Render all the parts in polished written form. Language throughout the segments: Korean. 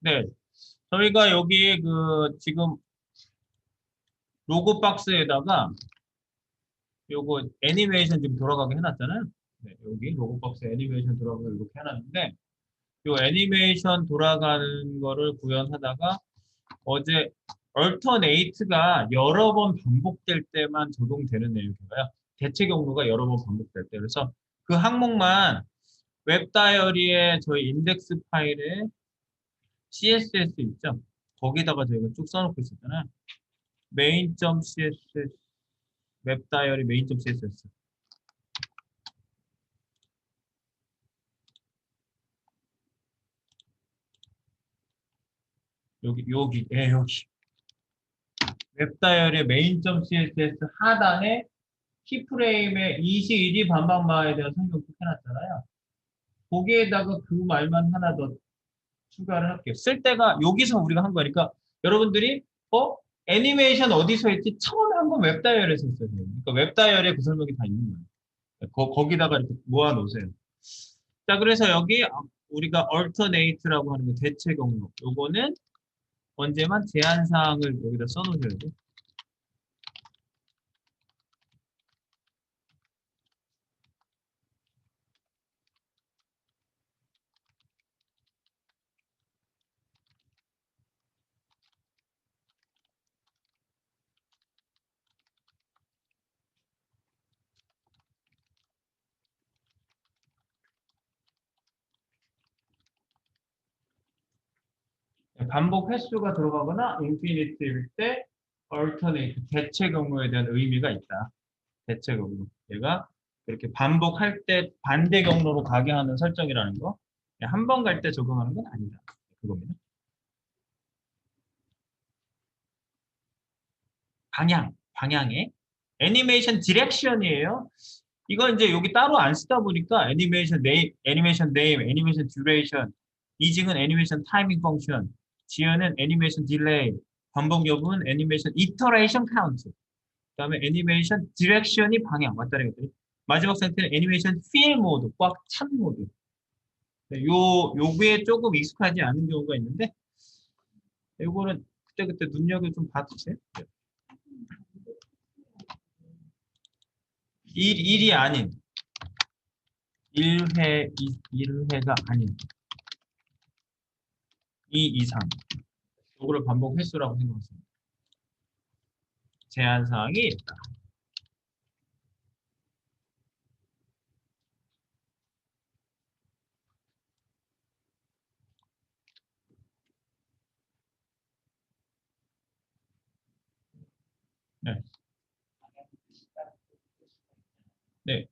네, 저희가 여기 그 지금 로고 박스에다가 요거 애니메이션 지금 돌아가게 해놨잖아요. 네, 여기 로고 박스 애니메이션 돌아가게 이렇게 해놨는데 요 애니메이션 돌아가는 거를 구현하다가 어제 얼터네이트가 여러 번 반복될 때만 적용되는 내용인가요? 대체 경로가 여러 번 반복될 때. 그래서 그 항목만 웹 다이어리에 저희 인덱스 파일에 CSS 있죠? 거기다가 저희가 쭉 써놓고 있었잖아요. main.css 웹 다이어리 main.css 여기 웹 다이어리 main.css 하단에 키프레임에 21이 반박마에 대한 설명 쭉 해놨잖아요. 거기에다가 그 말만 하나 더 추가를 할게요. 쓸 때가 여기서 우리가 한 거니까 여러분들이 애니메이션 어디서 했지? 처음에 한 건 웹 다이어리에서 했어요. 그러니까 웹 다이어리에 그 설명이 다 있는 거예요. 거기다가 이렇게 모아 놓으세요. 자, 그래서 여기 우리가 alternate라고 하는 게 대체 경로. 요거는 언제만 제한 사항을 여기다 써놓으셔야 돼요. 반복 횟수가 들어가거나 infinity일 때 alternate, 대체 경로에 대한 의미가 있다. 대체 경로. 얘가 이렇게 반복할 때 반대 경로로 가게 하는 설정이라는 거. 한 번 갈 때 적용하는 건 아니다. 그겁니다. 방향에 애니메이션 디렉션이에요. 이거 이제 여기 따로 안 쓰다 보니까 애니메이션 네임, 애니메이션 듀레이션, 이징은 애니메이션 타이밍 펑션, 지연은 애니메이션 딜레이, 반복 여부는 애니메이션 이터레이션 카운트, 그다음에 애니메이션 디렉션이 방향 맞다는 것들이 마지막 상태는 애니메이션 필 모드, 꽉 찬 모드. 네, 요게 조금 익숙하지 않은 경우가 있는데 요거는 그때그때 눈여겨 좀 봐주세요. 일이 아닌 1회가 아닌 2 이상 요거를 반복 횟수라고 생각하십니다. 제한 사항이 있다. 네. 네.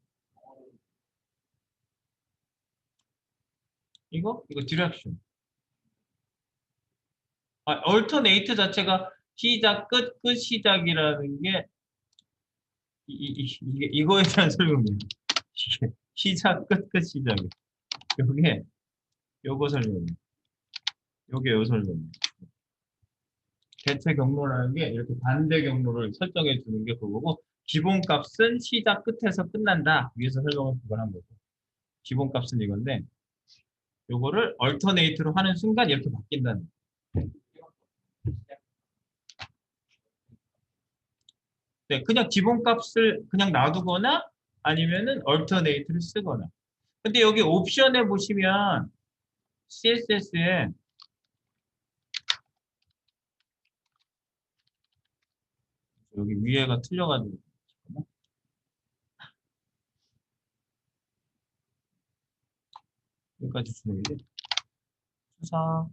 이거 디렉션. 얼터네이트 자체가 시작, 끝 시작이라는 게 이거에 대한 설명이에요. 이게 시작, 끝 시작이. 요게 요거 설명이에요. 요게 요 설명이에요. 대체 경로라는 게 이렇게 반대 경로를 설정해 주는 게 그거고 기본값은 시작 끝에서 끝난다. 위에서 설명을 그걸 한 거고. 기본값은 이건데 요거를 얼터네이트로 하는 순간 이렇게 바뀐다는 거예요. 네, 그냥 기본값을 그냥 놔두거나 아니면은 얼터네이트를 쓰거나. 근데 여기 옵션에 보시면 CSS에 여기 위에가 틀려가지고 여기까지 주는 게 수사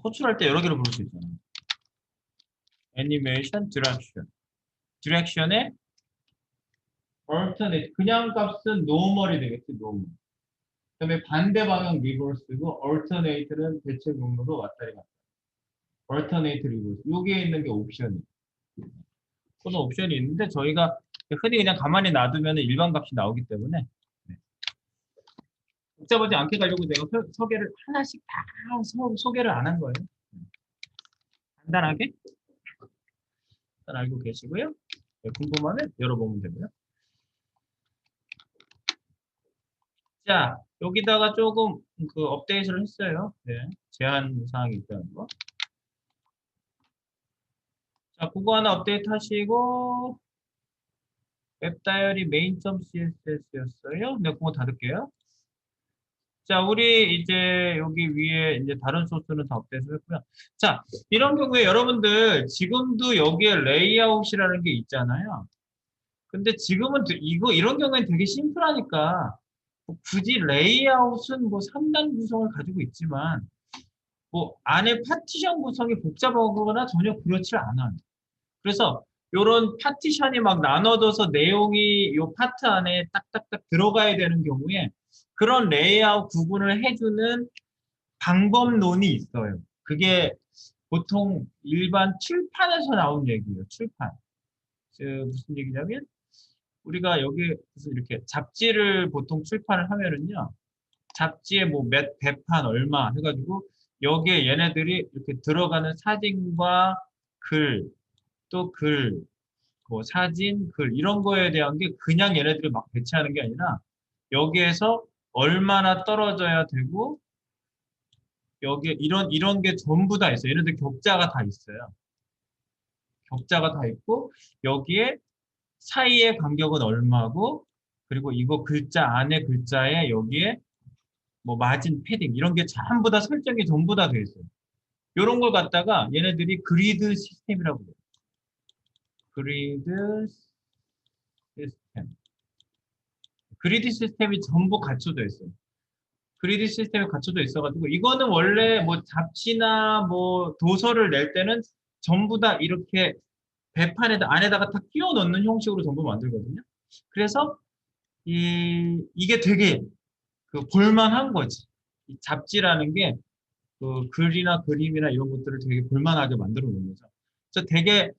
호출할 때 여러 개로 부를 수 있잖아요. 애니메이션 디렉션. 디렉션에 얼터네이트 그냥 값은 노멀이 되겠지, 노멀. 그다음에 반대 방향 리버스고 얼터네이트는 대체 경로로 왔다리 갔다. 얼터네이트 리버스. 여기에 있는 게 옵션이에요. 그런 옵션이 있는데 저희가 흔히 그냥 가만히 놔두면 일반 값이 나오기 때문에 네. 복잡하지 않게 가려고 내가 소개를 하나씩 다 소개를 안 한 거예요. 간단하게 일단 알고 계시고요. 네, 궁금하면 열어보면 되고요. 자, 여기다가 조금 그 업데이트를 했어요. 네. 제한 사항이 있다는 거. 자, 그거 하나 업데이트 하시고, 웹 다이어리 main.css였어요. 네, 그거 닫을게요. 자, 우리 이제 여기 위에 이제 다른 소스는 다 업데이트 했고요. 자, 이런 경우에 여러분들 지금도 여기에 레이아웃이라는 게 있잖아요. 근데 지금은 이런 경우에는 되게 심플하니까 뭐 굳이 레이아웃은 뭐 3단 구성을 가지고 있지만 뭐 안에 파티션 구성이 복잡하거나 전혀 그렇지 않아요. 그래서 요런 파티션이 막 나눠져서 내용이 요 파트 안에 딱딱딱 들어가야 되는 경우에 그런 레이아웃 구분을 해주는 방법론이 있어요. 그게 보통 일반 출판에서 나온 얘기예요. 출판. 무슨 얘기냐면 우리가 여기 무슨 이렇게 잡지를 보통 출판을 하면은요. 잡지에 뭐 몇 배판 얼마 해가지고 여기에 얘네들이 이렇게 들어가는 사진과 글, 또 글, 뭐 사진, 글 이런 거에 대한 게 그냥 얘네들이 막 배치하는 게 아니라 여기에서 얼마나 떨어져야 되고 여기에 이런 게 전부 다 있어요. 얘네들 격자가 다 있어요. 격자가 다 있고 여기에 사이의 간격은 얼마고 그리고 이거 글자 안에 글자에 여기에 뭐 마진 패딩 이런 게 전부 다 설정이 전부 다 돼 있어요. 이런 걸 갖다가 얘네들이 그리드 시스템이라고 해요. 그리드 시스템. 그리드 시스템이 전부 갖춰져 있어요. 그리드 시스템이 갖춰져 있어가지고 이거는 원래 뭐 잡지나 뭐 도서를 낼 때는 전부 다 이렇게 배판에다 안에다가 다 끼워 넣는 형식으로 전부 만들거든요. 그래서 이게 되게 그 볼만한 거지. 이 잡지라는 게 그 글이나 그림이나 이런 것들을 되게 볼만하게 만들어 놓은 거죠. 그래서 되게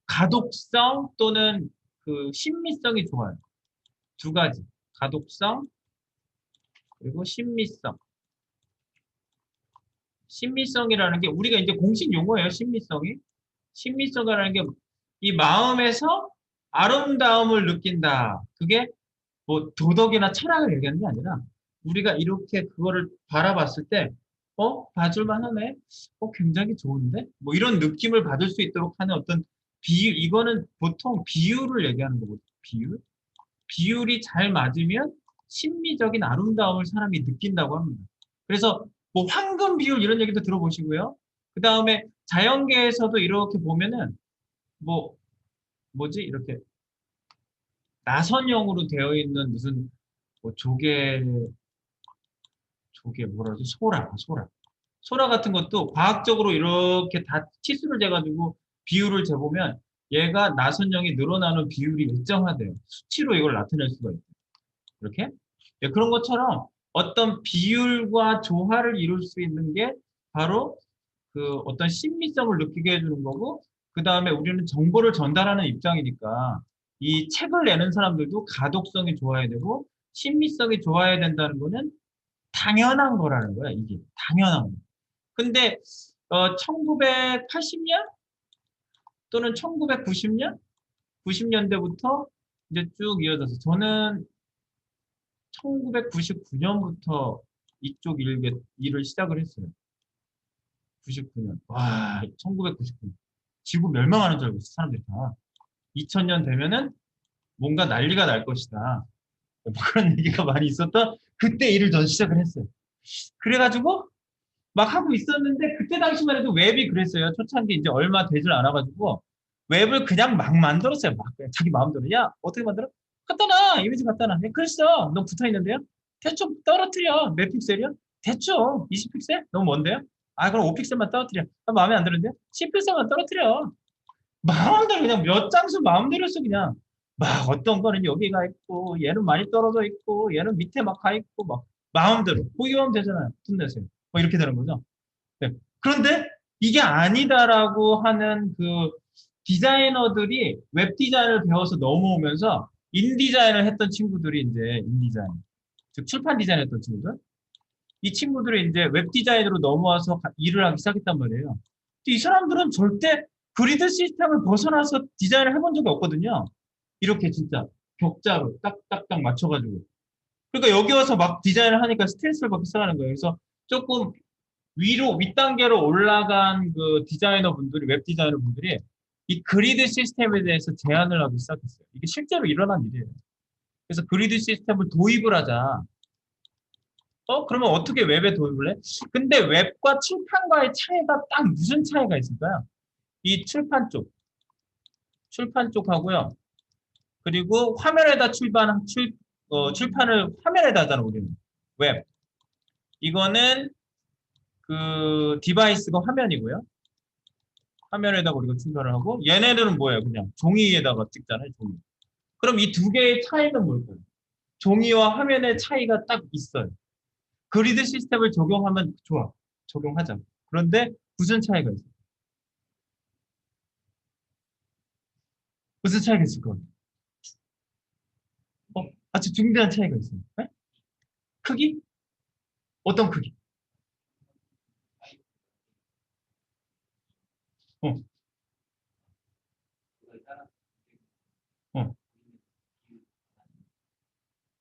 가독성 또는 그 신미성이 좋아요. 두 가지. 가독성 그리고 신미성. 신미성이라는 게 우리가 이제 공식 용어예요. 신미성이. 신미성이라는 게 이 마음에서 아름다움을 느낀다. 그게 뭐 도덕이나 철학을 얘기하는 게 아니라 우리가 이렇게 그거를 바라봤을 때 봐줄만 하네. 굉장히 좋은데? 뭐 이런 느낌을 받을 수 있도록 하는 어떤 비율, 이거는 보통 비율을 얘기하는 거거든요. 비율. 비율이 잘 맞으면 심미적인 아름다움을 사람이 느낀다고 합니다. 그래서 뭐 황금 비율 이런 얘기도 들어보시고요. 그 다음에 자연계에서도 이렇게 보면은 뭐 뭐지 이렇게 나선형으로 되어 있는 무슨 뭐 조개 뭐라 그러지? 소라 같은 것도 과학적으로 이렇게 다 치수를 재가지고 비율을 재보면 얘가 나선형이 늘어나는 비율이 일정하대요. 수치로 이걸 나타낼 수가 있대요. 이렇게? 네, 그런 것처럼 어떤 비율과 조화를 이룰 수 있는 게 바로 그 어떤 신미성을 느끼게 해주는 거고, 그 다음에 우리는 정보를 전달하는 입장이니까 이 책을 내는 사람들도 가독성이 좋아야 되고, 신미성이 좋아야 된다는 거는 당연한 거라는 거야, 이게. 당연한 거. 근데 1980년 또는 1990년, 90년대부터 이제 쭉 이어져서 저는 1999년부터 이쪽 일을 시작을 했어요. 99년. 와, 1999년. 지구 멸망하는 줄 알고 있어, 사람들이 다. 2000년 되면은 뭔가 난리가 날 것이다. 뭐 그런 얘기가 많이 있었던 그때 일을 전 시작을 했어요. 그래가지고 막 하고 있었는데 그때 당시만 해도 웹이 그랬어요. 초창기 이제 얼마 되질 않아가지고 웹을 그냥 막 만들었어요. 막 그냥 자기 마음대로. 야, 어떻게 만들어? 갖다 놔. 이미지 갖다 놔. 그랬어. 너무 붙어 있는데요? 대충 떨어뜨려. 몇 픽셀이요? 대충 20픽셀? 너무 먼데요? 아, 그럼 5픽셀만 떨어뜨려. 아, 마음에 안 드는데? 10픽셀만 떨어뜨려. 마음대로 그냥 몇 장수 마음대로 했어 그냥. 막 어떤 거는 여기가 있고 얘는 많이 떨어져 있고 얘는 밑에 막 가 있고 막 마음대로 보기만 하면 되잖아요. 돈 내세요. 뭐 이렇게 되는 거죠. 네. 그런데 이게 아니다라고 하는 그 디자이너들이 웹 디자인을 배워서 넘어오면서 인디자인을 했던 친구들이 이제 인디자인, 즉 출판 디자인 했던 친구들. 이 친구들이 이제 웹 디자인으로 넘어와서 일을 하기 시작했단 말이에요. 근데 이 사람들은 절대 그리드 시스템을 벗어나서 디자인을 해본 적이 없거든요. 이렇게 진짜 격자로 딱딱딱 맞춰가지고. 그러니까 여기 와서 막 디자인을 하니까 스트레스를 받기 시작하는 거예요. 그래서 조금 윗단계로 올라간 그 디자이너 분들이, 웹 디자이너 분들이 이 그리드 시스템에 대해서 제안을 하기 시작했어요. 이게 실제로 일어난 일이에요. 그래서 그리드 시스템을 도입을 하자. 그러면 어떻게 웹에 도입을 해? 근데 웹과 칠판과의 차이가 딱 무슨 차이가 있을까요? 이 출판 쪽하고요. 그리고 화면에다 출판을 화면에다 하잖아, 우리는. 웹. 이거는 그 디바이스가 화면이고요. 화면에다가 우리가 출판을 하고, 얘네들은 뭐예요? 그냥 종이에다가 찍잖아요, 종이. 그럼 이 두 개의 차이는 뭘까요? 종이와 화면의 차이가 딱 있어요. 그리드 시스템을 적용하면 좋아. 적용하자. 그런데 무슨 차이가 있어요? 무슨 차이가 있을 것 같아요? 아주 중대한 차이가 있어요. 네? 크기? 어떤 크기? 어,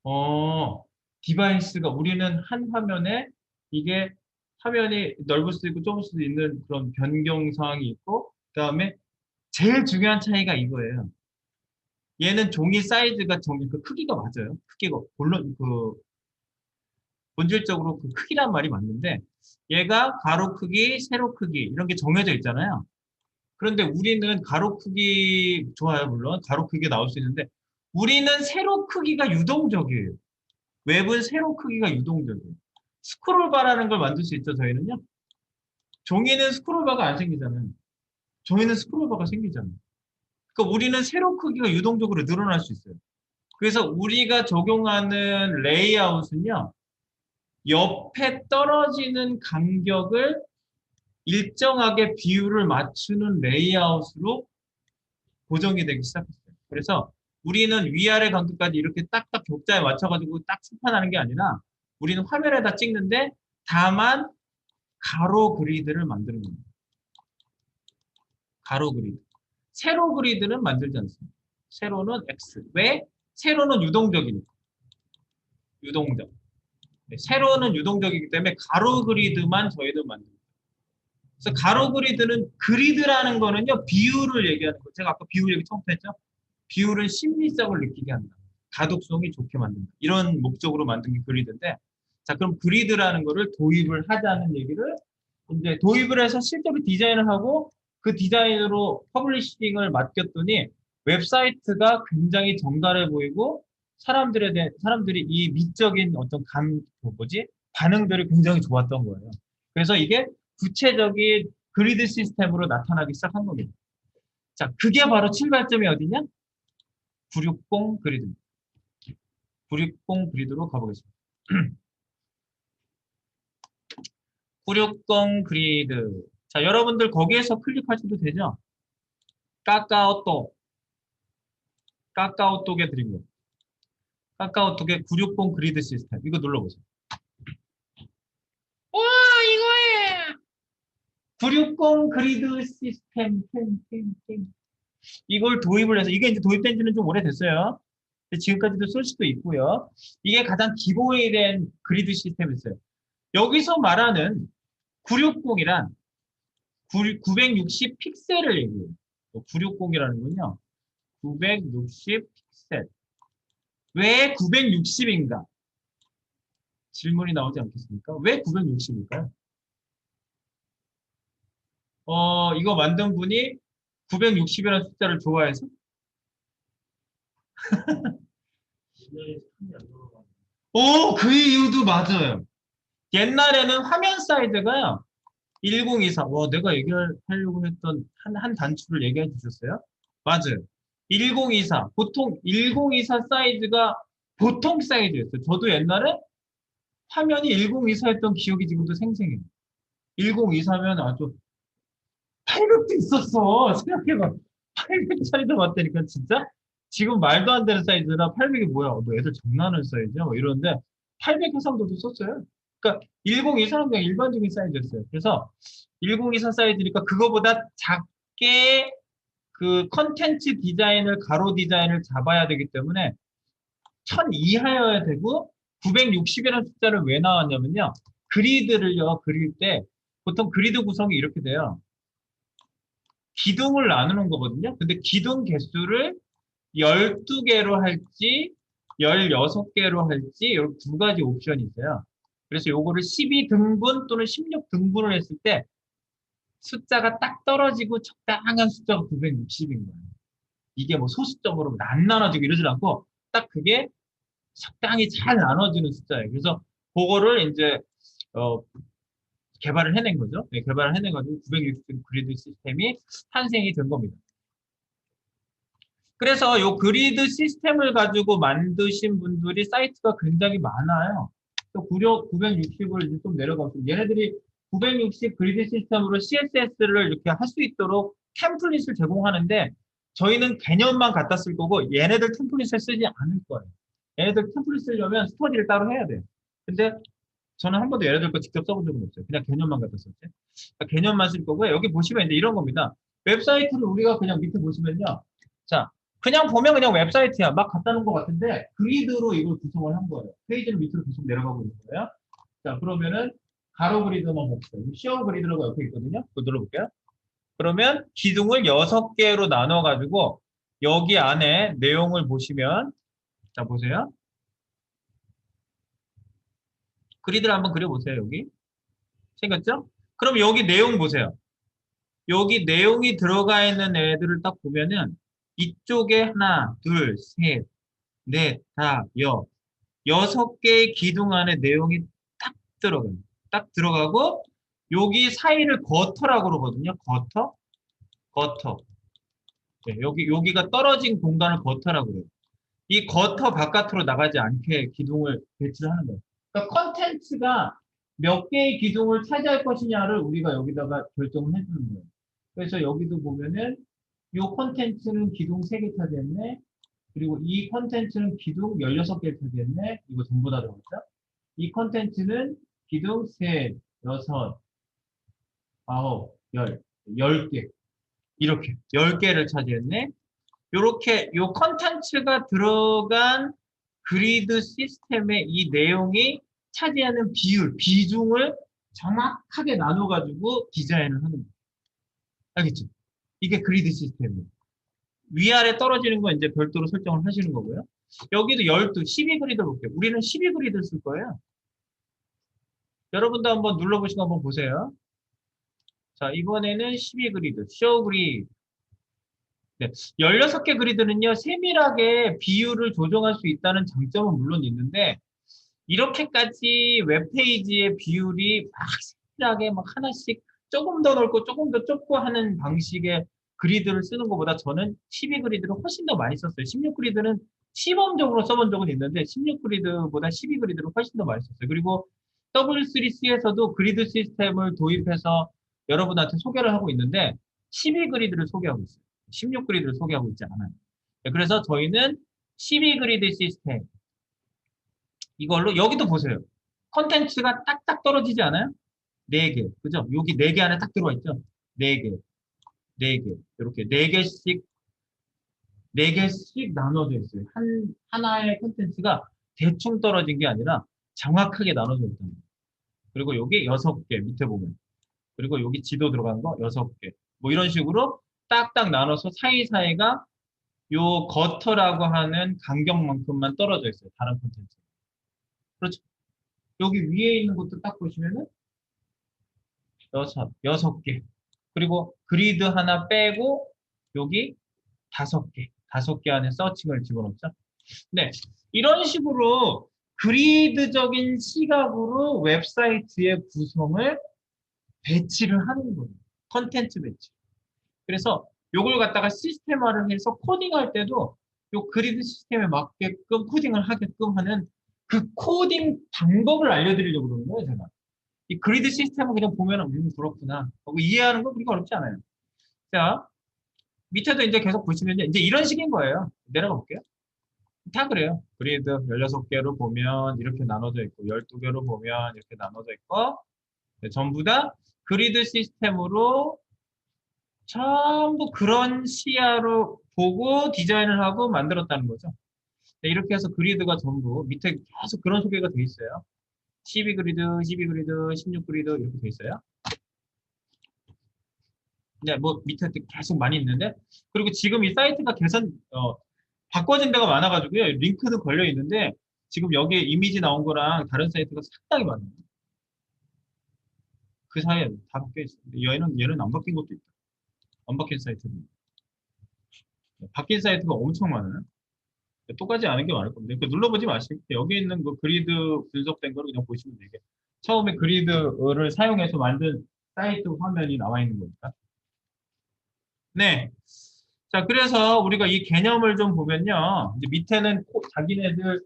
어, 디바이스가 우리는 한 화면에 이게 화면이 넓을 수도 있고 좁을 수도 있는 그런 변경 사항이 있고, 그다음에 제일 중요한 차이가 이거예요. 얘는 종이 사이즈가 종이 그 크기가 맞아요. 크기가 물론 그 본질적으로 그 크기란 말이 맞는데 얘가 가로 크기, 세로 크기 이런 게 정해져 있잖아요. 그런데 우리는 가로 크기 좋아요, 물론 가로 크기가 나올 수 있는데 우리는 세로 크기가 유동적이에요. 웹은 세로 크기가 유동적이에요. 스크롤바라는 걸 만들 수 있죠, 저희는요. 종이는 스크롤바가 안 생기잖아요. 종이는 스크롤바가 생기잖아요. 그러니까 우리는 세로 크기가 유동적으로 늘어날 수 있어요. 그래서 우리가 적용하는 레이아웃은요, 옆에 떨어지는 간격을 일정하게 비율을 맞추는 레이아웃으로 고정이 되기 시작했어요. 그래서 우리는 위아래 간격까지 이렇게 딱딱 격자에 맞춰가지고 딱 출판하는 게 아니라 우리는 화면에다 찍는데 다만 가로 그리드를 만드는 겁니다. 가로 그리드. 세로 그리드는 만들지 않습니다. 세로는 X. 왜? 세로는 유동적이니까. 유동적. 네, 세로는 유동적이기 때문에 가로 그리드만 저희는 만듭니다. 그래서 가로 그리드는 그리드라는 거는요, 비율을 얘기하는 거예요. 제가 아까 비율 얘기 처음 했죠? 비율은 심리성을 느끼게 한다. 가독성이 좋게 만든다. 이런 목적으로 만든 게 그리드인데, 자, 그럼 그리드라는 거를 도입을 하자는 얘기를 이제 도입을 해서 실제로 디자인을 하고 그 디자인으로 퍼블리싱을 맡겼더니 웹사이트가 굉장히 정갈해 보이고 사람들이 이 미적인 어떤 반응들이 굉장히 좋았던 거예요. 그래서 이게 구체적인 그리드 시스템으로 나타나기 시작한 겁니다. 자, 그게 바로 출발점이 어디냐? 960 그리드. 960 그리드로 가보겠습니다. 960 그리드. 자, 여러분들 거기에서 클릭하셔도 되죠? 카카오톡에 드린 거. 카카오톡에 960 그리드 시스템. 이거 눌러보세요. 와, 이거예요! 960 그리드 시스템. 이걸 도입을 해서, 이게 이제 도입된 지는 좀 오래됐어요. 지금까지도 쓸 수도 있고요. 이게 가장 기본이 된 그리드 시스템이었어요. 여기서 말하는 960이란 960 픽셀을 얘기해요. 960이라는 건요. 960 픽셀. 왜 960인가? 질문이 나오지 않겠습니까? 왜 960일까요? 이거 만든 분이 960이라는 숫자를 좋아해서? 그 이유도 맞아요. 옛날에는 화면 사이즈가요. 1024. 내가 얘기하려고 했던 한 단추를 얘기해 주셨어요? 맞아요. 1024. 보통 1024 사이즈가 보통 사이즈였어요. 저도 옛날에 화면이 1024였던 기억이 지금도 생생해요. 1024면 아주 800도 있었어. 생각해봐. 800짜리도 맞다니까, 진짜? 지금 말도 안 되는 사이즈라 800이 뭐야? 뭐 애들 장난하는 사이즈야? 뭐 이러는데 800 해상도도 썼어요. 그러니까 1024는 그냥 일반적인 사이즈였어요. 그래서 1024 사이즈니까 그거보다 작게 그 컨텐츠 디자인을, 가로 디자인을 잡아야 되기 때문에 1000 이하여야 되고 960이라는 숫자를 왜 나왔냐면요. 그리드를요, 그릴 때 보통 그리드 구성이 이렇게 돼요. 기둥을 나누는 거거든요. 근데 기둥 개수를 12개로 할지 16개로 할지 이렇게 두 가지 옵션이 있어요. 그래서 요거를 12등분 또는 16등분을 했을 때 숫자가 딱 떨어지고 적당한 숫자가 960인 거예요. 이게 뭐 소수점으로 안 나눠지고 이러질 않고 딱 그게 적당히 잘 나눠지는 숫자예요. 그래서 그거를 이제 어, 개발을 해낸 거죠. 네, 개발을 해내가지고 960 그리드 시스템이 탄생이 된 겁니다. 그래서 요 그리드 시스템을 가지고 만드신 분들이 사이트가 굉장히 많아요. 또 960을 이제 좀 내려가고 얘네들이 960 그리드 시스템으로 CSS를 이렇게 할 수 있도록 템플릿을 제공하는데 저희는 개념만 갖다 쓸 거고 얘네들 템플릿을 쓰지 않을 거예요. 얘네들 템플릿 쓰려면 스터디를 따로 해야 돼요. 근데 저는 한 번도 얘네들 거 직접 써본 적은 없어요. 그냥 개념만 갖다 썼지. 그러니까 개념만 쓸 거고요. 여기 보시면 이제 이런 겁니다. 웹사이트를 우리가 그냥 밑에 보시면요. 자, 그냥 보면 그냥 웹사이트야. 막 갖다 놓은 것 같은데 그리드로 이걸 구성을 한 거예요. 페이지를 밑으로 계속 내려가고 있는 거예요. 자, 그러면은 가로 그리드만 봅시다. 시어 그리드라고 옆에 있거든요. 그거 눌러볼게요. 그러면 기둥을 6개로 나눠가지고 여기 안에 내용을 보시면 자, 보세요. 그리드를 한번 그려보세요. 여기. 생겼죠? 그럼 여기 내용 보세요. 여기 내용이 들어가 있는 애들을 딱 보면은 이쪽에 하나, 둘, 셋, 넷, 다, 6개의 기둥 안에 내용이 딱 들어가요. 딱 들어가고 여기 사이를 거터라고 그러거든요. 거터. 거터. 네, 여기가 떨어진 공간을 거터라고 그래요. 이 거터 바깥으로 나가지 않게 기둥을 배치를 하는 거예요. 그러니까 컨텐츠가 몇 개의 기둥을 차지할 것이냐를 우리가 여기다가 결정을 해주는 거예요. 그래서 여기도 보면은 이 컨텐츠는 기둥 3개 차지했네. 그리고 이 컨텐츠는 기둥 16개 차지했네. 이거 전부 다 들어갔죠? 이 컨텐츠는 기둥 3, 6, 9, 10, 10개. 이렇게 10개를 차지했네. 요렇게 요 컨텐츠가 들어간 그리드 시스템의 이 내용이 차지하는 비중을 정확하게 나눠가지고 디자인을 하는 거예요. 알겠죠? 이게 그리드 시스템이에요. 위아래 떨어지는 건 이제 별도로 설정을 하시는 거고요. 여기도 12 그리드 볼게요. 우리는 12 그리드 쓸 거예요. 여러분도 한번 눌러보시고 한번 보세요. 자, 이번에는 12 그리드, 쇼 그리드. 네, 16개 그리드는요, 세밀하게 비율을 조정할 수 있다는 장점은 물론 있는데, 이렇게까지 웹페이지의 비율이 막 세밀하게 막 하나씩 조금 더 넓고 조금 더 좁고 하는 방식의 그리드를 쓰는 것보다 저는 12 그리드를 훨씬 더 많이 썼어요. 16 그리드는 시범적으로 써본 적은 있는데 16 그리드보다 12 그리드를 훨씬 더 많이 썼어요. 그리고 W3C에서도 그리드 시스템을 도입해서 여러분한테 소개를 하고 있는데 12 그리드를 소개하고 있어요. 16 그리드를 소개하고 있지 않아요. 네, 그래서 저희는 12 그리드 시스템 이걸로 여기도 보세요. 컨텐츠가 딱딱 떨어지지 않아요? 4개. 그죠? 여기 4개 안에 딱 들어와 있죠? 4개. 4개. 이렇게 4개씩 4개씩 나눠져 있어요. 하나의 컨텐츠가 대충 떨어진 게 아니라 정확하게 나눠져 있다는 거예요. 그리고 여기 6개 밑에 보면. 그리고 여기 지도 들어간 거 6개. 뭐 이런 식으로 딱딱 나눠서 사이사이가 요 거터라고 하는 간격만큼만 떨어져 있어요. 다른 컨텐츠. 그렇죠? 여기 위에 있는 것도 딱 보시면은 6개. 그리고 그리드 하나 빼고 여기 5개. 5개 안에 서칭을 집어넣죠. 네. 이런 식으로 그리드적인 시각으로 웹사이트의 구성을 배치를 하는 거예요. 컨텐츠 배치. 그래서 요걸 갖다가 시스템화를 해서 코딩할 때도 요 그리드 시스템에 맞게끔 코딩을 하게끔 하는 그 코딩 방법을 알려드리려고 그러는 거예요, 제가. 이 그리드 시스템을 그냥 보면 그렇구나 하고 이해하는 건 그렇게 어렵지 않아요. 자, 밑에도 이제 계속 보시면 이제 이런 식인 거예요. 내려가 볼게요. 다 그래요. 그리드 16개로 보면 이렇게 나눠져 있고 12개로 보면 이렇게 나눠져 있고 네, 전부 다 그리드 시스템으로 전부 그런 시야로 보고 디자인을 하고 만들었다는 거죠. 네, 이렇게 해서 그리드가 전부 밑에 계속 그런 소개가 돼 있어요. 12그리드, 12그리드, 16그리드 이렇게 돼 있어요. 네, 뭐 밑에 계속 많이 있는데 그리고 지금 이 사이트가 바꿔진 데가 많아가지고요. 링크는 걸려 있는데 지금 여기에 이미지 나온 거랑 다른 사이트가 상당히 많아요. 그 사이에 다 바뀌어 있어요. 얘는 안 바뀐 것도 있다. 안 바뀐 사이트도 있고. 바뀐 사이트가 엄청 많아요. 똑같지 않은 게 많을 겁니다. 그 눌러보지 마시고 여기 있는 그 그리드 분석된 거를 그냥 보시면 되게 처음에 그리드를 사용해서 만든 사이트 화면이 나와 있는 거니까. 네. 자, 그래서 우리가 이 개념을 좀 보면요. 이제 밑에는 자기네들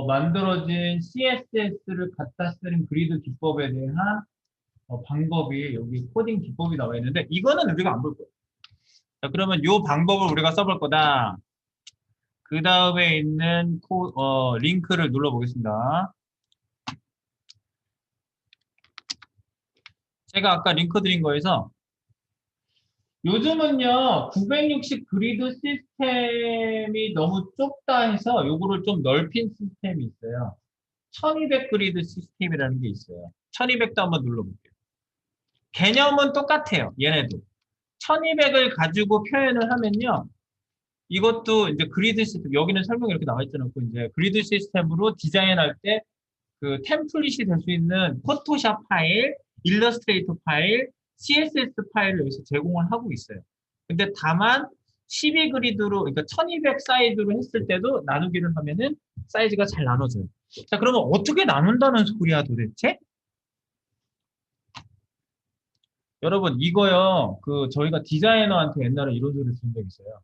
만들어진 CSS를 갖다 쓰는 그리드 기법에 대한 방법이 여기 코딩 기법이 나와 있는데 이거는 우리가 안 볼 거예요. 자, 그러면 이 방법을 우리가 써볼 거다. 그 다음에 있는 링크를 눌러보겠습니다. 제가 아까 링크 드린 거에서 요즘은요 960 그리드 시스템이 너무 좁다 해서 요거를 좀 넓힌 시스템이 있어요. 1200 그리드 시스템이라는 게 있어요. 1200도 한번 눌러볼게요. 개념은 똑같아요. 얘네도. 1200을 가지고 표현을 하면요. 이것도 이제 그리드 시스템, 여기는 설명이 이렇게 나와 있지 않고 이제 그리드 시스템으로 디자인할 때 그 템플릿이 될 수 있는 포토샵 파일, 일러스트레이터 파일, CSS 파일을 여기서 제공을 하고 있어요. 근데 다만 12그리드로, 그러니까 1200 사이즈로 했을 때도 나누기를 하면은 사이즈가 잘 나눠져요. 자, 그러면 어떻게 나눈다는 소리야 도대체? 여러분, 이거요, 저희가 디자이너한테 옛날에 이런 소리를 들은 적 있어요.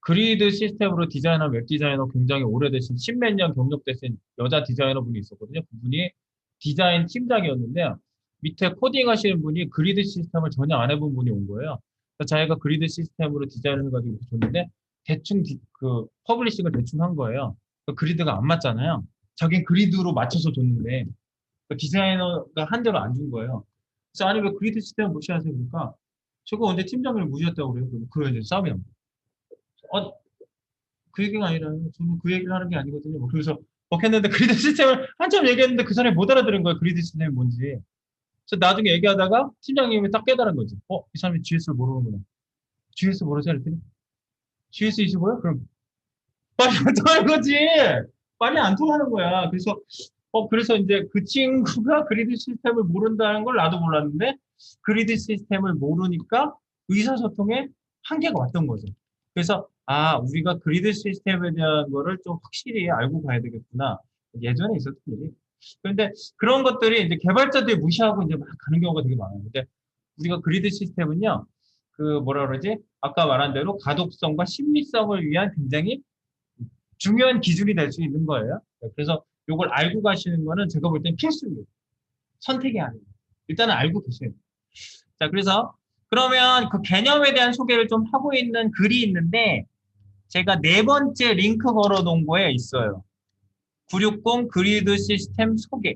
그리드 시스템으로 디자인한 웹 디자이너 굉장히 오래되신 십몇 년 경력되신 여자 디자이너 분이 있었거든요. 그분이 디자인 팀장이었는데 밑에 코딩 하시는 분이 그리드 시스템을 전혀 안 해본 분이 온 거예요. 그래서 자기가 그리드 시스템으로 디자인을 해가지고 줬는데 대충 퍼블리싱을 대충 한 거예요. 그리드가 안 맞잖아요. 자기는 그리드로 맞춰서 줬는데 디자이너가 한 대로 안 준 거예요. 그래서 아니 왜 그리드 시스템을 무시하세요? 그러니까 저거 언제 팀장을 무시했다고 그래요? 그러면 이제 싸움이 납니다. 어, 그 얘기가 아니라 저는 그 얘기를 하는 게 아니거든요. 뭐 그래서 했는데 그리드 시스템을 한참 얘기했는데 그 사람이 못 알아들은 거예요. 그리드 시스템이 뭔지. 그래서 나중에 얘기하다가 팀장님이 딱 깨달은 거지. 이 사람이 GS를 모르는구나. GS 모르세요? 그랬더니 GS 25요? 그럼 말이 안 통하는 거지. 말이 안 통하는 거야. 그래서 이제 그 친구가 그리드 시스템을 모른다는 걸 나도 몰랐는데 그리드 시스템을 모르니까 의사소통에 한계가 왔던 거죠. 그래서 우리가 그리드 시스템에 대한 거를 좀 확실히 알고 가야 되겠구나. 예전에 있었던 일이. 그런데 그런 것들이 이제 개발자들이 무시하고 이제 막 가는 경우가 되게 많아요. 근데 우리가 그리드 시스템은요, 뭐라 그러지? 아까 말한 대로 가독성과 심리성을 위한 굉장히 중요한 기준이 될 수 있는 거예요. 그래서 이걸 알고 가시는 거는 제가 볼 땐 필수입니다. 선택이 아니에요. 일단은 알고 계셔야 돼요. 자, 그러면 그 개념에 대한 소개를 좀 하고 있는 글이 있는데 제가 네 번째 링크 걸어 놓은 거에 있어요. 960 그리드 시스템 소개.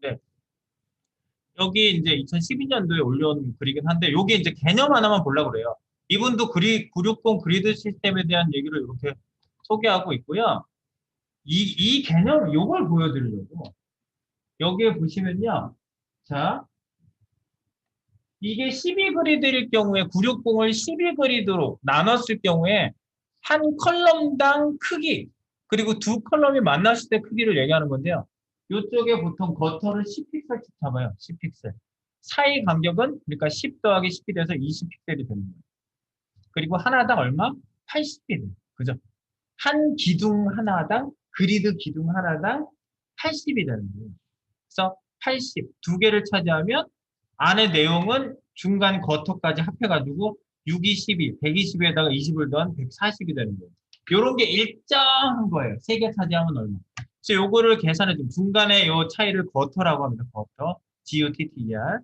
네. 여기 이제 2012년도에 올려온 글이긴 한데 여기 이제 개념 하나만 보려고 그래요. 이분도 960 그리드 시스템에 대한 얘기를 이렇게 소개하고 있고요. 이 개념, 요걸 보여드리려고. 여기에 보시면요. 자, 이게 12그리드일 경우에 960을 12그리드로 나눴을 경우에 한 컬럼당 크기, 그리고 두 컬럼이 만났을 때 크기를 얘기하는 건데요. 이쪽에 보통 거터를 10픽셀씩 잡아요. 10픽셀. 사이 간격은 그러니까 10 더하기 10이 돼서 20픽셀이 되는 거예요. 그리고 하나당 얼마? 80이 돼요. 그죠? 한 기둥 하나당, 그리드 기둥 하나당 80이 되는 거예요. 그래서 80, 두 개를 차지하면 안에 내용은 중간 쿼터까지 합해가지고 6, 2, 12, 120에다가 20을 더한 140이 되는 거예요. 이런 게 일정한 거예요. 세 개 차지하면 얼마. 그래서 요거를 계산해 주면 중간에 요 차이를 쿼터라고 합니다. 쿼터. GOTTER.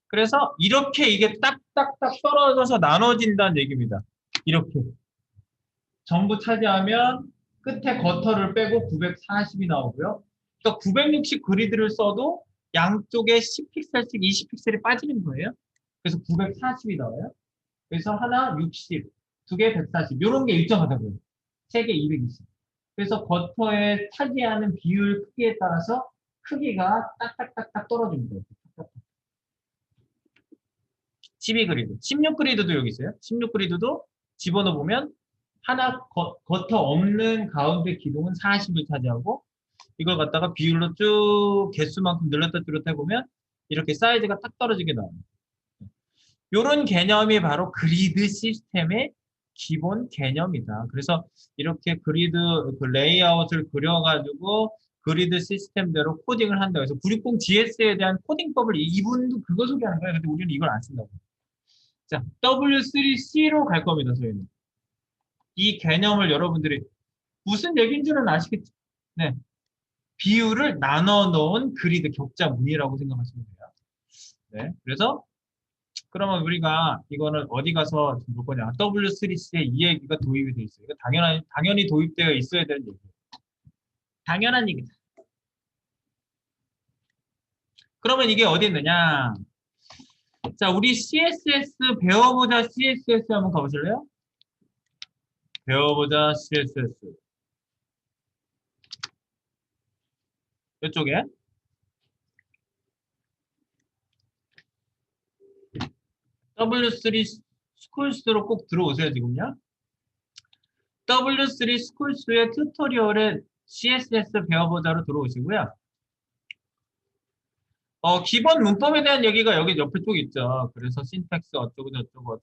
그래서 이렇게 이게 딱딱딱 떨어져서 나눠진다는 얘기입니다. 이렇게. 전부 차지하면 끝에 쿼터를 빼고 940이 나오고요. 그러니까 960 그리드를 써도 양쪽에 10픽셀씩 20픽셀이 빠지는 거예요. 그래서 940이 나와요. 그래서 하나 60, 두 개 140. 요런 게 일정하다고요. 세 개 220. 그래서 쿼터에 차지하는 비율 크기에 따라서 크기가 딱딱딱딱 떨어집니다. 12그리드. 16그리드도 여기 있어요. 16그리드도 집어넣어 보면 하나 쿼터 없는 가운데 기둥은 40을 차지하고 이걸 갖다가 비율로 쭉 개수만큼 늘렸다 줄였다 해보면 이렇게 사이즈가 딱 떨어지게 나와요. 이런 개념이 바로 그리드 시스템의 기본 개념이다. 그래서 이렇게 그리드 그 레이아웃을 그려가지고 그리드 시스템대로 코딩을 한다. 그래서 960 GS에 대한 코딩법을 이분도 그거 소개하는 거예요. 근데 우리는 이걸 안 쓴다고. 자, W3C로 갈 겁니다, 저희는. 이 개념을 여러분들이 무슨 얘기인 줄은 아시겠죠? 네. 비율을 나눠 놓은 그리드 격자무늬라고 생각하시면 돼요. 네. 그래서 그러면 우리가 이거는 어디 가서 볼 거냐? W3C에 이 얘기가 도입이 돼 있어요. 이거 당연히 도입되어 있어야 되는 얘기예요. 당연한 얘기다. 그러면 이게 어디 있느냐? 자, 우리 CSS 배워보자 CSS 한번 가보실래요? 배워보자 CSS. 이쪽에. W3 스쿨스로 꼭 들어오세요, 지금요. W3 스쿨스의 튜토리얼에 CSS 배워보자로 들어오시고요. 기본 문법에 대한 얘기가 여기 옆에 쪽 있죠. 그래서 신텍스 어쩌고 저쩌고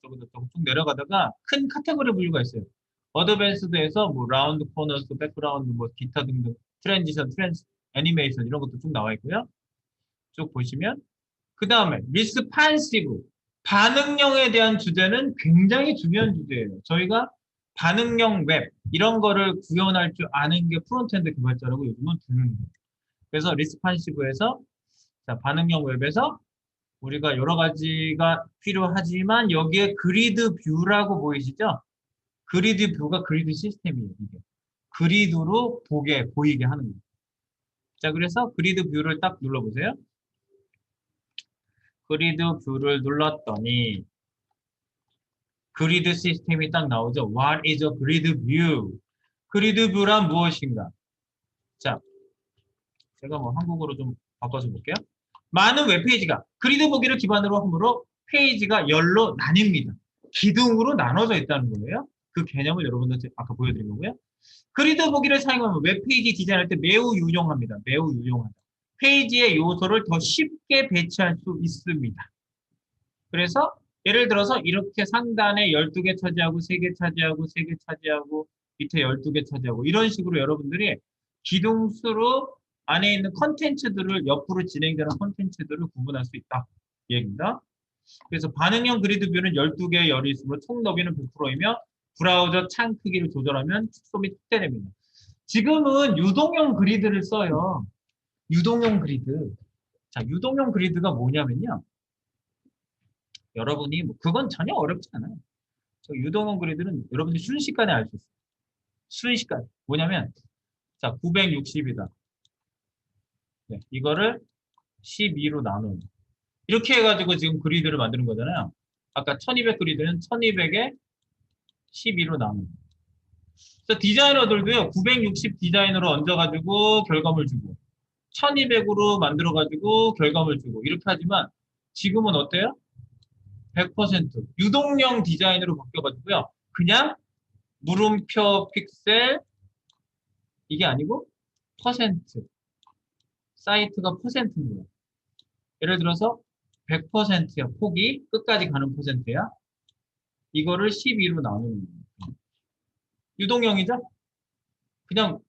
쭉 내려가다가 큰 카테고리 분류가 있어요. 어드밴스드에서 뭐 라운드 코너스, 백그라운드, 뭐 기타 등등 트랜지션, 애니메이션 이런 것도 쭉 나와 있고요. 쭉 보시면 그 다음에 리스판시브 반응형에 대한 주제는 굉장히 중요한 주제예요. 저희가 반응형 웹 이런 거를 구현할 줄 아는 게 프론트엔드 개발자라고 요즘은 부르는 거예요. 그래서 리스판시브에서 자, 반응형 웹에서 우리가 여러 가지가 필요하지만 여기에 그리드 뷰라고 보이시죠? 그리드 뷰가 그리드 시스템이에요. 이게. 그리드로 보이게 하는 거예요. 자, 그래서 그리드 뷰를 딱 눌러보세요. 그리드 뷰를 눌렀더니 그리드 시스템이 딱 나오죠. What is a grid view? 그리드 뷰란 무엇인가? 자, 제가 뭐 한국어로 좀 바꿔서 볼게요. 많은 웹페이지가 그리드 보기를 기반으로 하므로 페이지가 열로 나뉩니다. 기둥으로 나눠져 있다는 거예요. 그 개념을 여러분들 아까 보여드린 거고요. 그리드 보기를 사용하면 웹페이지 디자인할 때 매우 유용합니다. 매우 유용하다. 페이지의 요소를 더 쉽게 배치할 수 있습니다. 그래서 예를 들어서 이렇게 상단에 12개 차지하고 3개 차지하고 3개 차지하고 밑에 12개 차지하고 이런 식으로 여러분들이 기둥수로 안에 있는 컨텐츠들을 옆으로 진행되는 컨텐츠들을 구분할 수 있다. 이 얘기입니다. 그래서 반응형 그리드 뷰는 12개의 열이 있으므로 총 너비는 100%이며 브라우저 창 크기를 조절하면 축소 및 확대됩니다. 지금은 유동형 그리드를 써요. 유동형 그리드. 자, 유동형 그리드가 뭐냐면요. 여러분이 뭐 그건 전혀 어렵지 않아요. 저 유동형 그리드는 여러분들이 순식간에 알 수 있어요. 순식간에. 뭐냐면 자, 960이다. 네, 이거를 12로 나누는. 이렇게 해가지고 지금 그리드를 만드는 거잖아요. 아까 1200 그리드는 1200에 12로 나누는. 그래서 디자이너들도요, 960 디자인으로 얹어가지고 결과물 주고, 1200으로 만들어가지고 결과물 주고, 이렇게 하지만 지금은 어때요? 100% 유동형 디자인으로 바뀌어가지고요. 그냥 물음표 픽셀, 이게 아니고 퍼센트. 사이트가 퍼센트입니다. 예를 들어서 100%야. 폭이 끝까지 가는 퍼센트야. 이거를 12로 나누는 거예요. 유동형이죠? 그냥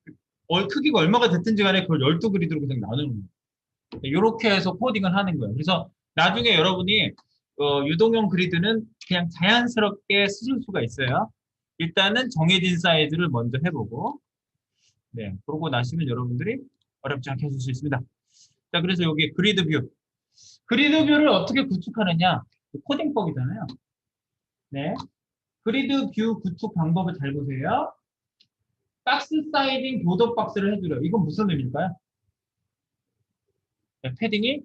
크기가 얼마가 됐든지 간에 그걸 12그리드로 그냥 나누는 거예요. 이렇게 해서 코딩을 하는 거예요. 그래서 나중에 여러분이 유동형 그리드는 그냥 자연스럽게 쓰실 수가 있어요. 일단은 정해진 사이즈를 먼저 해보고 네, 그러고 나시면 여러분들이 어렵지 않게 하실 수 있습니다. 자, 그래서 여기 그리드 뷰. 그리드 뷰를 어떻게 구축하느냐? 코딩법이잖아요. 네. 그리드 뷰 구축 방법을 잘 보세요. 박스 사이징 보더 박스를 해주래요. 이건 무슨 의미일까요? 네, 패딩이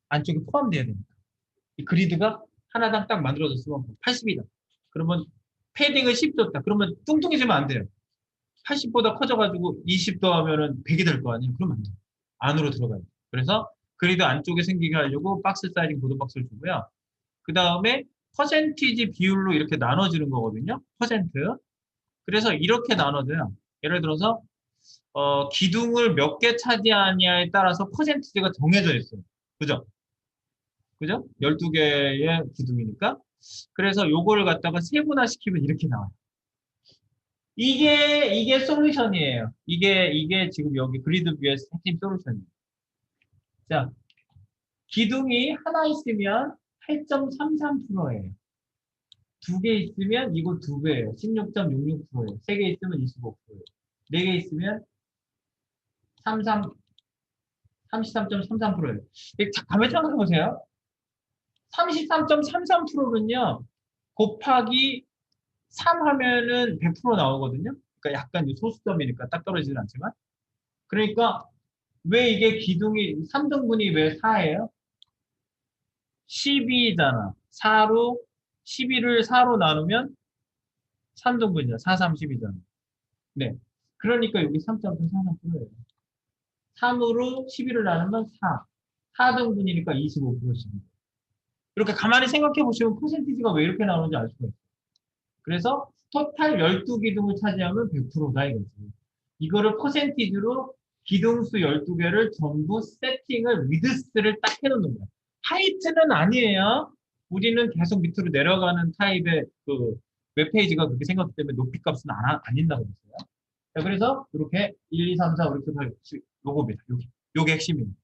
안쪽에 포함되어야 됩니다. 이 그리드가 하나당 딱 만들어졌으면 80이다. 그러면 패딩을 10 줬다. 그러면 뚱뚱해지면 안 돼요. 80보다 커져가지고 20 더하면은 100이 될 거 아니에요. 그러면 안 돼요. 안으로 들어가요. 그래서 그리드 안쪽에 생기게 하려고 박스 사이징 보드 박스를 주고요. 그 다음에 퍼센티지 비율로 이렇게 나눠지는 거거든요. 퍼센트. 그래서 이렇게 나눠져요. 예를 들어서 기둥을 몇 개 차지하냐에 따라서 퍼센티지가 정해져 있어요. 그죠? 그죠? 12개의 기둥이니까. 그래서 요거를 갖다가 세분화시키면 이렇게 나와요. 이게 솔루션이에요. 이게 지금 여기 그리드 뷰의 핵심 솔루션이에요. 자, 기둥이 하나 있으면 8.33%예요. 두 개 있으면 이거 두 배예요. 16.66%예요. 세 개 있으면 25%예요. 네 개 있으면 33.33%예요. 가만히 생각해 보세요. 33.33%는요. 곱하기 3 하면은 100% 나오거든요. 그러니까 약간 소수점이니까 딱 떨어지진 않지만. 그러니까 왜 이게 기둥이 3등분이 왜 4예요? 12잖아. 4로 12를 4로 나누면 3등분이잖아. 4, 3, 12잖아. 네. 그러니까 여기 3.43%예요. 3으로 12를 나누면 4. 4등분이니까 25%씩. 이렇게 가만히 생각해 보시면 퍼센티지가 왜 이렇게 나오는지 알 수가 있어요. 그래서 토탈 12기둥을 차지하면 100%다 이거지. 이거를 퍼센티지로 기둥수 12개를 전부 세팅을 위드스를 딱 해놓는 거야. 하이트는 아니에요. 우리는 계속 밑으로 내려가는 타입의 그 웹페이지가 그렇게 생겼기 때문에 높이 값은 안 있다고 그랬어요. 자, 그래서 이렇게 1, 2, 3, 4, 5, 6, 7, 8, 9, 요겁니다. 요게 핵심입니다.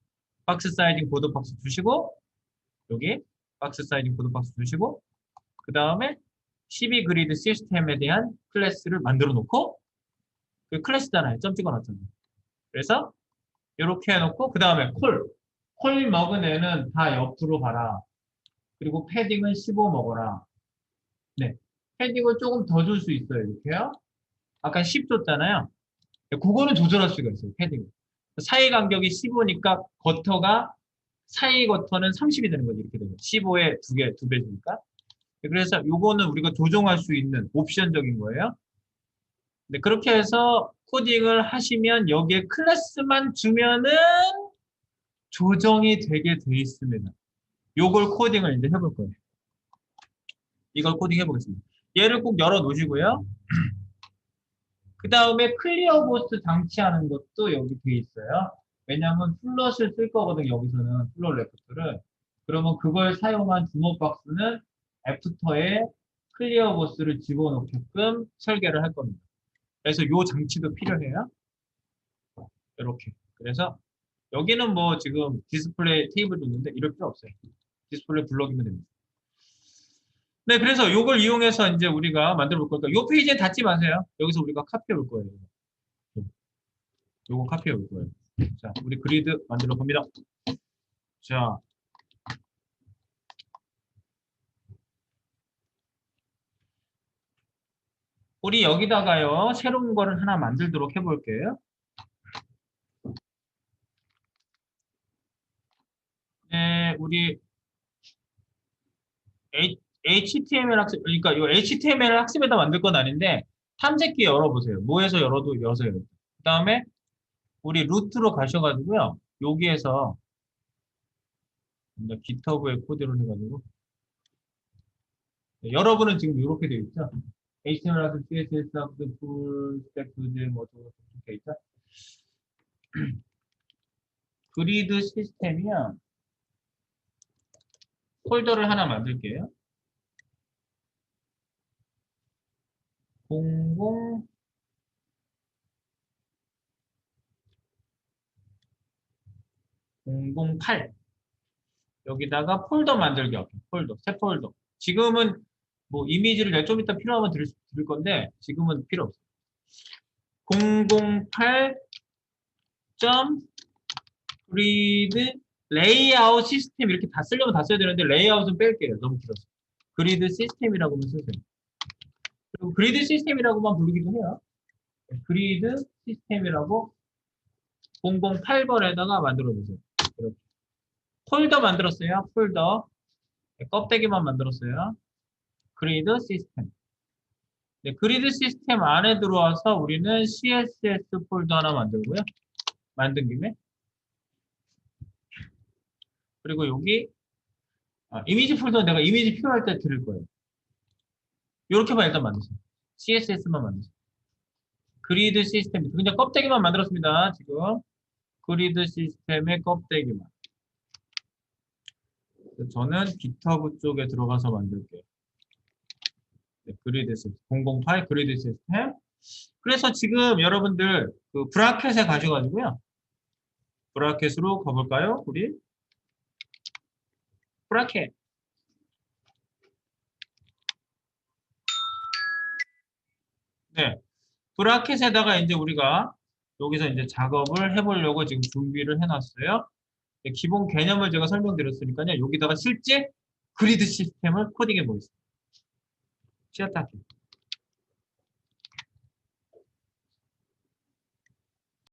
박스 사이징 보드 박스 주시고 여기 박스 사이징 보드 박스 주시고 그 다음에 12 그리드 시스템에 대한 클래스를 만들어 놓고 그 클래스잖아요. 점 찍어 놨잖아요. 그래서 이렇게 해놓고 그 다음에 콜 먹은 애는 다 옆으로 가라. 그리고 패딩은 15 먹어라. 네, 패딩을 조금 더 줄 수 있어요. 이렇게요. 아까 10 줬잖아요. 그거는 조절할 수가 있어요. 패딩. 사이 간격이 15니까 쿼터가 사이 쿼터는 30이 되는 거죠. 이렇게 되면 15에 두 배니까. 그래서 요거는 우리가 조정할 수 있는 옵션적인 거예요. 네, 그렇게 해서 코딩을 하시면 여기에 클래스만 주면은 조정이 되게 돼 있습니다. 요걸 코딩을 이제 해볼 거예요. 이걸 코딩 해보겠습니다. 얘를 꼭 열어 놓으시고요. 그 다음에 클리어 보스 장치하는 것도 여기 돼 있어요. 왜냐하면 플롯을 쓸 거거든요. 여기서는 플롯 레프트를. 그러면 그걸 사용한 주먹박스는 애프터에 클리어 보스를 집어넣게끔 설계를 할 겁니다. 그래서 이 장치도 필요해요. 이렇게. 그래서 여기는 뭐 지금 디스플레이 테이블도 있는데 이럴 필요 없어요. 디스플레이 블럭이면 됩니다. 네, 그래서 이걸 이용해서 이제 우리가 만들어 볼 거니까 이 페이지에 닫지 마세요. 여기서 우리가 카피해 볼 거예요. 요거 카피해 볼 거예요. 자, 우리 그리드 만들어 봅니다. 자, 우리 여기다가요, 새로운 거를 하나 만들도록 해볼게요. 네, 우리 HTML 학습, 그러니까 이 HTML 학습에다 만들 건 아닌데, 탐색기 열어보세요. 뭐에서 열어도 여세요. 그 다음에 우리 루트로 가셔가지고요, 여기에서 GitHub에 코드를 해가지고, 네, 여러분은 지금 이렇게 되어 있죠? HTML 학습, CSS 학습, 풀스택 교재, 뭐, 이렇게 있죠? 그리드 시스템이요. 폴더를 하나 만들게요. 008 여기다가 폴더 만들기 할게요. 폴더, 새 폴더. 지금은 뭐 이미지를 좀 이따 필요하면 드릴 건데 지금은 필요 없어요. 008.grid 레이아웃 시스템 이렇게 다 쓰려면 다 써야 되는데 레이아웃은 뺄게요. 너무 길어서. 그리드 시스템이라고만 쓰세요. 그리고 그리드 시스템이라고만 부르기도 해요. 그리드 시스템이라고 008번에다가 만들어 주세요. 이렇게. 폴더 만들었어요. 폴더. 껍데기만 만들었어요. 그리드 시스템. 네, 그리드 시스템 안에 들어와서 우리는 CSS 폴더 하나 만들고요. 만든 김에. 그리고 여기 이미지 폴더 내가 이미지 필요할 때 드릴 거예요. 이렇게만 일단 만드세요. CSS만 만드세요. 그리드 시스템. 그냥 껍데기만 만들었습니다. 지금. 그리드 시스템의 껍데기만. 저는 GitHub 쪽에 들어가서 만들게요. 네, 그리드 시스템. 008 그리드 시스템. 그래서 지금 여러분들 그 브라켓에 가셔가지고요. 브라켓으로 가볼까요? 우리 브라켓. 네. 브라켓에다가 이제 우리가 여기서 이제 작업을 해보려고 지금 준비를 해놨어요. 네, 기본 개념을 제가 설명드렸으니까요. 여기다가 실제 그리드 시스템을 코딩해 보겠습니다. 쉬었다 할게요.